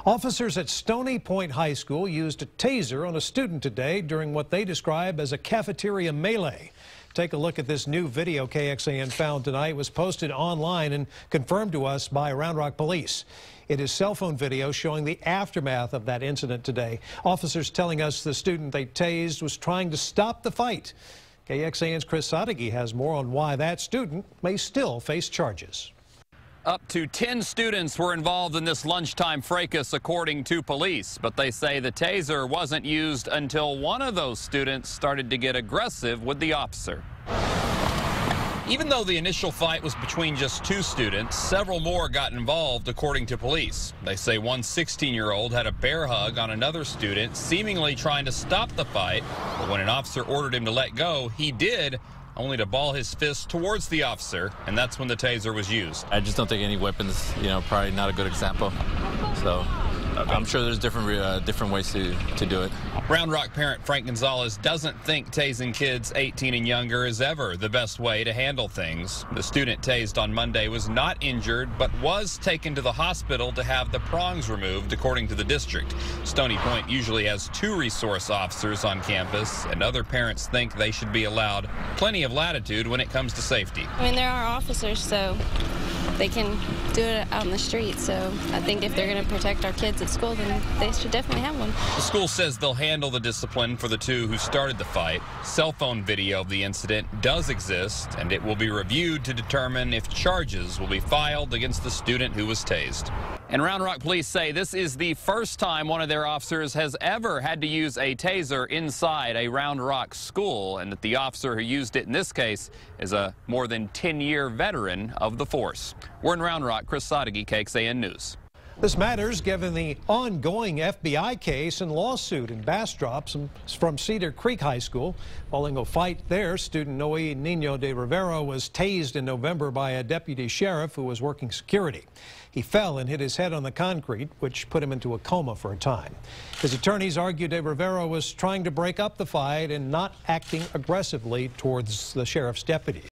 Officers at Stony Point High School used a taser on a student today during what they describe as a cafeteria melee. Take a look at this new video KXAN found tonight. It was posted online and confirmed to us by Round Rock Police. It is cell phone video showing the aftermath of that incident today. Officers telling us the student they tased was trying to stop the fight. KXAN's Chris Sadeghi has more on why that student may still face charges. Up to 10 students were involved in this lunchtime fracas, according to police. But they say the taser wasn't used until one of those students started to get aggressive with the officer. Even though the initial fight was between just 2 students, several more got involved, according to police. They say one 16-year-old had a bear hug on another student, seemingly trying to stop the fight. But when an officer ordered him to let go, he did, only to ball his fist towards the officer, and that's when the taser was used. I just don't think any weapons, probably not a good example. So I'm sure there's different ways to do it. Round Rock parent Frank Gonzalez doesn't think tasing kids 18 and younger is ever the best way to handle things. The student tased on Monday was not injured, but was taken to the hospital to have the prongs removed, according to the district. Stony Point usually has 2 resource officers on campus, and other parents think they should be allowed plenty of latitude when it comes to safety. I mean, there are officers, so they can do it out in the street. So I think if they're going to protect our kids at school, then they should definitely have one. The school says they'll handle the discipline for the 2 who started the fight. Cell phone video of the incident does exist, and it will be reviewed to determine if charges will be filed against the student who was tased. And Round Rock police say this is the first time one of their officers has ever had to use a taser inside a Round Rock school, and that the officer who used it in this case is a more than 10-year veteran of the force. We're in Round Rock. Chris Sadeghi, KXAN News. This matters given the ongoing FBI case and lawsuit in Bastrop from Cedar Creek High School. Following a fight there, student Noe Nino de Rivera was tased in November by a deputy sheriff who was working security. He fell and hit his head on the concrete, which put him into a coma for a time. His attorneys argue de Rivera was trying to break up the fight and not acting aggressively towards the sheriff's deputies.